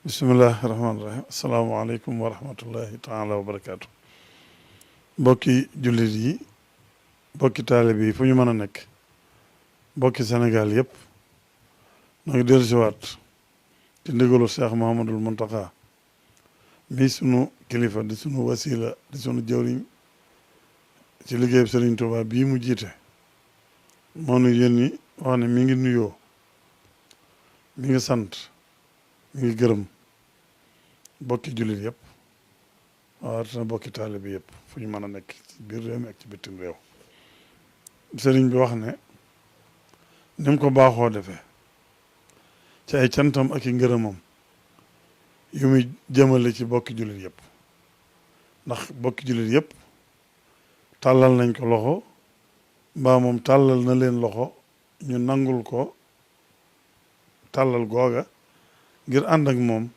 bismillahi rahmaani rahim asalaamaaleykum wa rahmatullahi taala wa barakaatu. Mbokki jullit yi mbokki taalib yi fu ñu mën a nekk mbokki Sénégal yëpp noo ngi dellu siwaat ci ndigalu Cheikh Mouhamadul Mountakha mi sunu kilifa di sunu wasila di sunu jëwriñ ci liggéeyub Serigne Touba bii mu jiite moo nu yónni wax ne mi ngi nuyoo mi ngi sant mi ngi gërëm bokki jullit yëpp waaye bokki taalibe yëpp fu ñu mën a nekk ci biir réew mi ak ci bitim réew. Sëriñ bi wax ne ni mu ko baaxoo defee ci ay cantam ak i ngërëmam yu muy jëmale ci bokki jullit yëpp ndax bokki jullit yëpp tàllal nañ ko loxo mbaa moom tàllal na leen loxo ñu nangul ko tàllal googa ngir ànd ak moom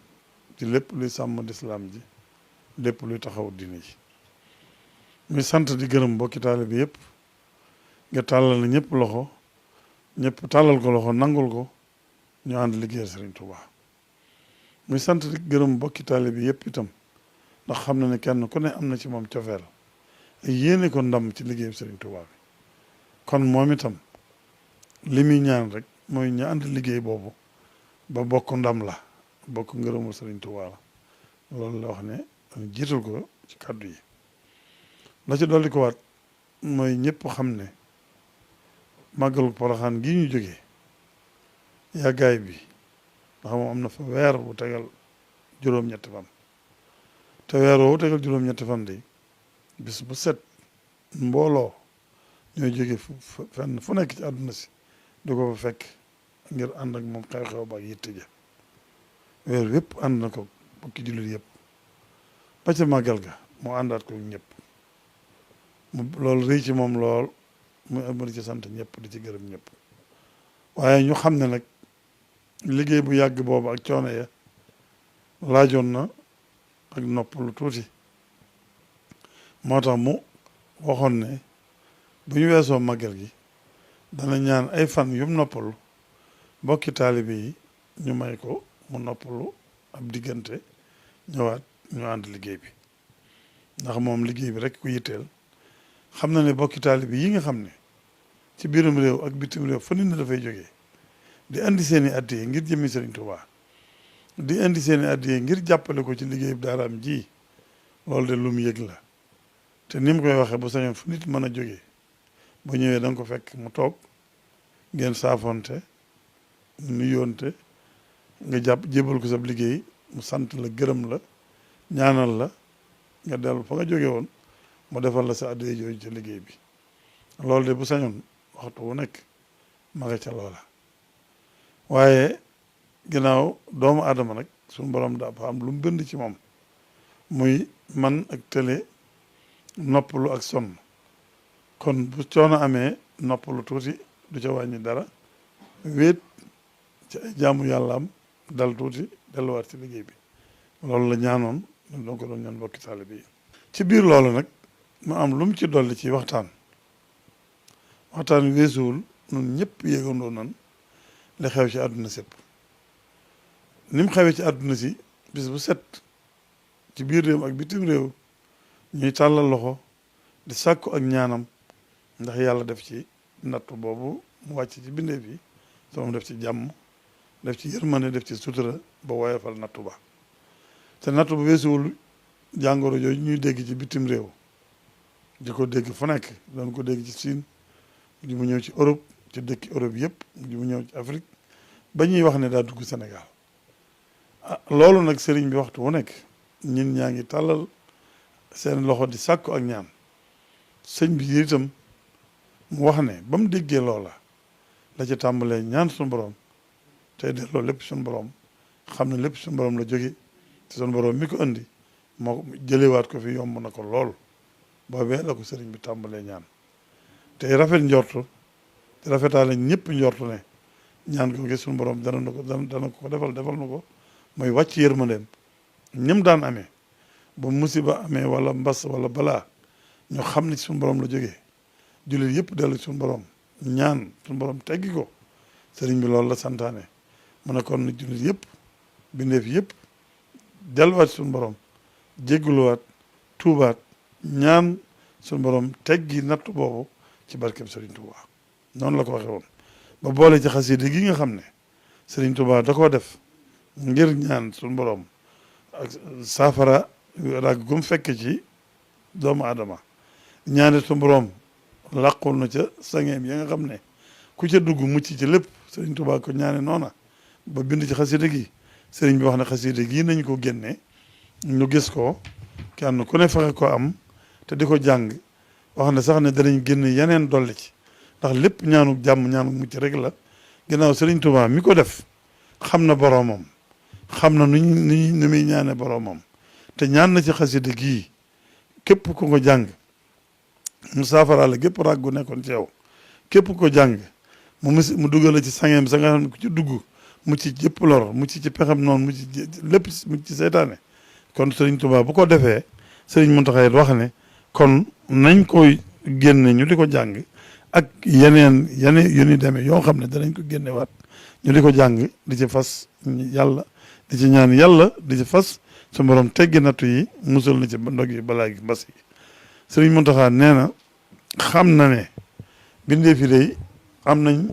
ci lépp luy sàmm lislaam ji lépp luy taxaw diine ji muy sant di gërëm bokki taalibe bi yëpp nga tàllal na ñëpp loxo ñëpp tàllal ko loxo nangul ko ñu ànd liggéeyal Serigne Touba muy sant di gërëm bokki taalibe bi yëpp itam ndax xam na ne kenn ku ne am na ci moom cofeel ak yéene ko ndam ci liggéeyal Serigne Touba bi kon moom itam li muy ñaan rek mooy ñu ànd liggéey boobu ba bokk ndam la bokk ngërëmul Serigne Touba la loolu la wax ne jiital ko ci kàddu yi la ci dolli ko waat mooy ñëpp xam ne màggalu Poroxaan gii ñu jógee yàggaay bi ndax moom am na fa weer bu tegal juróom-ñetti fan te weer woo tegal juróom-ñetti fan de bis bu set mbooloo ñooy jóge fenn fu nekk ci àdduna si du ko fa fekk ngir ànd ak moom xew-xew ba ak yitte ja weer yëpp ànd na ko bokki jullit yëpp ba ca màggal ga moo àndaat ko ñëpp loolu rëy ci moom lool mu di ci sant ñëpp di ci gërëm ñëpp waaye ñu xam ne nag liggéey bu yàgg boobu ak coono ya laajoon na ak nopp lu tuuti moo tax mu waxoon ne bu ñu weesoo màggal gi dana ñaan ay fan yum noppalu bokki taalibe yi ñu may ko mu noppalu ab diggante ñëwaat ñu ànd liggéey bi ndax moom liggéey bi rek ku yitteel xam na ne bokki taalibe yi nga xam ne ci biirum réew ak bitim réew fa nit na dafay jógee di indi seen i addiye ngir jëmmi Serigne Touba di indi seen i addiye ngir jàppale ko ci liggéey bi daaraam ji loolu de lu mu yëg la te ni mu koy waxee bu sañoon fu nit mën a jógee bu ñëwee da nga ko fekk mu toog ngeen saafonte nuyoonte nga jébal ko sab liggéey mu sant la gërëm la ñaanal la nga dellu fa nga jóge woon mu defal la sa addiya jooju ca liggéey bi loolu de bu sañoon waxtu wu nekk ma nga ca loola waaye ginnaaw doomu aadama nag suñu borom dafa am lu mu bind ci moom muy man ak tële noppalu ak sonn kon bu coono amee noppalu tuuti du ca wàññi dara wéet ci ay jaamu yàllaam dal tuuti delluwaat ci liggéey bi loolu la ñaanoon ñun doon ko doon ñaan bokki taalibe yi ci biir loolu nag mu am lu mu ci dolli ci waxtaan weesuwul ñun ñëpp yéegandoo nan li xew ci àdduna sépp ni mu xewee ci àdduna si bis bu set ci biir réew ak bitim réew ñuy tàllal loxo di sàkku ak ñaanam ndax yàlla def ci nattu boobu mu wàcc ci bindeef yi sama def ci jàmm def ci yërmande def ci sutura ba woyofal nattu ba te nattu ba weesuwul jàngoro jooju ñuy dégg ci bitim réew di ko dégg fu nekk doon ko dégg ci Siin di mu ñëw ci Europe ci dëkki Europe yëpp di mu ñëw ci Afrique ba ñuy wax ne daa dugg Sénégal loolu nag sëriñ bi waxtu wu nekk ñun ñaa ngi tàllal seen loxo di sàkku ak ñaan sëñ bi itam mu wax ne ba mu déggee loola la ci tàmbalee ñaan suñu borom tey delloo lépp suñu borom xam ne lépp suñu borom la jóge te suñu borom mi ko indi moo jëlewaat ko fi yomb na ko lool boobee la ko sëriñ bi tàmbalee ñaan tey rafet njortu te rafetaale ñëpp njortu ne ñaan ko gis suñu borom dana ko defal na ko mooy wàcc yërmandeem ñëm daan amee ba musiba amee wala mbas wala balaa ñu xam ne suñu borom la jógee jullit yëpp dellu suñu borom ñaan suñu borom teggi ko sëriñ bi loolu la santaane mu ne kon jullit yëpp bindeef yëpp delluwaat suñu borom jégguluwaat tuubaat ñaan suñu borom teggi nattu boobu ci barkeb Serigne Touba noonu la ko waxee woon ba boole ci xasida gi nga xam ne Serigne Touba da koo def ngir ñaan suñu borom ak saafara rag gum fekk ci doomu aadama ñaane suñu borom làqul na ca sangeem ya nga xam ne ku ca dugg mucc ci lépp Serigne Touba ko ñaane noona ba bind ci xasida gi Serigne bi wax ne xasida gii nañ ko génne ñu gis ko kenn ku ne fexe ko am te di ko jàng wax ne sax ne danañ génn yeneen dolli ci ndax lépp ñaanu jàmm ñaanu mucc rek la ginnaaw Serigne Touba mi ko def xam na boroomam xam na nu muy ñaane boroomam te ñaan na ci xasida gii képp ku ko jàng mu saafara la gépp ràgg gu nekkoon ci yow képp ku ko jàng mu dugal la ci sangeem sa nga xam ne ku ci dugg mu ci jëpp lor mu ci pexem noonu mu ci lépp mu ci seytaane kon Serigne Touba bu ko defee Serigne Mountakha wax ne kon nañ koy génne ñu di ko jàng ak yeneen yu ni demee yoo xam ne danañ ko génne waat ñu di ko jàng di ci fas yàlla di ci ñaan yàlla di ci fas su borom teggi nattu yi musul na ci ndog yi balaa gi mbas yi Serigne Mountakha nee na xam na ne bindee fi day am nañ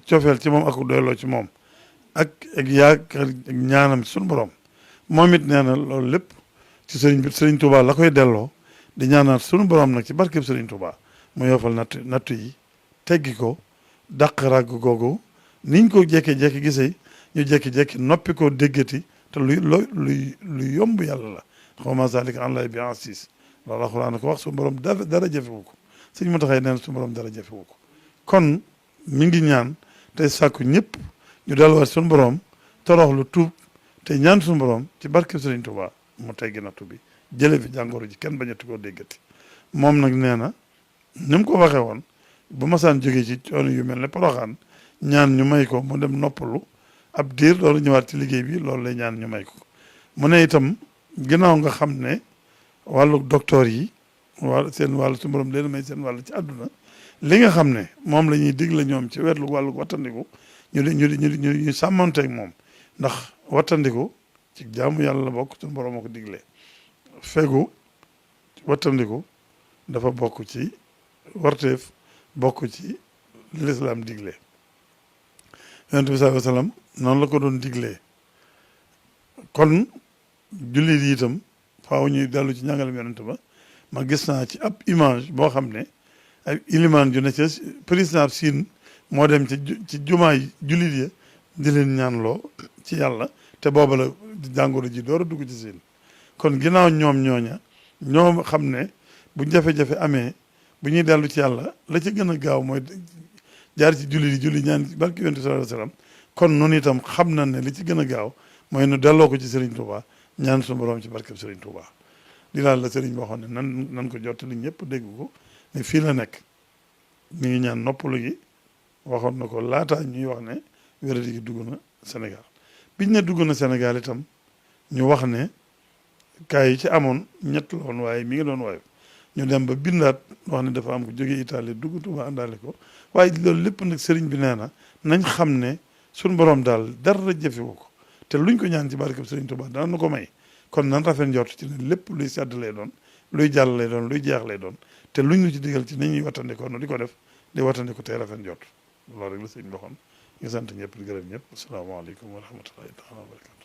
cofeel ci moom ak doyloo ci moom ak yaakaar ak ñaanam suñu borom moom it nee na loolu lépp ci Serigne Touba la koy delloo di ñaanaat sunu borom nag ci barkeb Serigne Touba mu yoofal nattu yi teggi ko dàq ràgg googu niñ ko jékki-jékki gisee ñu jékki-jékki noppi ko déggati te luy yomb yàlla la xaw ma zalika an lay bi asis loolu alxuraan ko wax suñu borom dara jafewu ko Serigne Mountakha nee na suñu borom dara jafewu ko kon mi ngi ñaan tey sàkku ñëpp ñu delluwaat suñu borom toroxlu tuub te ñaan suñu borom ci barkeb Serigne Touba mu teggi nattu bi jële fi jàngoro ji kenn bañati koo déggati moom nag nee na ni mu ko waxee woon bu masaan jógee ci coono yu mel ne Poroxaan ñaan ñu may ko mu dem noppalu ab diir loolu ñëwaat ci liggéey bi loolu lay ñaan ñu may ko mu ne itam ginnaaw nga xam ne wàllu docteur yi seen wàllu su borom leen may seen wàllu ci àdduna li nga xam ne moom la ñuy digle ñoom ci wetlu wàllu wattandiku ñu sàmmanteeg moom ndax wattandiku ci jaamu yàlla la bokk suñu borom moo ko diglee fegu wattandiku dafa bokk ci warteef bokk ci lislaam digle yonent bi sallallahu alayhi wa sallam noonu la ko doon diglee kon jullit yi itam faaw ñuy dellu ci njàngalem yonent ba ma gis naa ci ab image boo xam ne ay ilimaan ju ne ca président Siin moo dem ci jumaay jullit ya di leen ñaanloo ci yàlla te booba la jàngoro ji door a dugg ci Siin kon ginnaaw ñooña ñoom xam ne bu jafe-jafe amee bu ñuy dellu ci yàlla la ci gën a gaaw mooy jaar ci julli ñaan barke yonent sallallahu alayhi wasallam kon noonu itam xam na ne li ci gën a gaaw mooy nu delloo ko ci Serigne Touba ñaan suñu borom ci barkeb Serigne Touba di laal la Serigne boo xam ne nan ko jottali ñëpp dégg ko ne fii la nekk mi ngi ñaan noppalu gi waxoon na ko laataa ñuy wax ne wéradi gi dugg na Sénégal biñ ne dugg na Sénégal itam ñu wax ne kaay yi ci amoon ñett la woon waaye mi ngi doon waaye ñu dem ba bindaat wax ne dafa am ko jógee Italie dugg Touba àndaale ko waaye loolu lépp nag sëriñ bi nee na nañ xam ne suñ borom daal dara jëfewu ko te luñ ko ñaan ci barkeb sëriñ Touba dana nu ko may kon nan rafet njort ci ne lépp luy sedd lay doon luy jàll lay doon luy jeex lay doon te luñ ñu ci digal ci nañuy wattandikoo no di ko def di wattandiko tey rafet njort loolu rek la sëriñ bi waxoon ñu sant ñëpp di gërëm ñëpp asalaamaaleykum wa rahmatullahi taala wa barakatu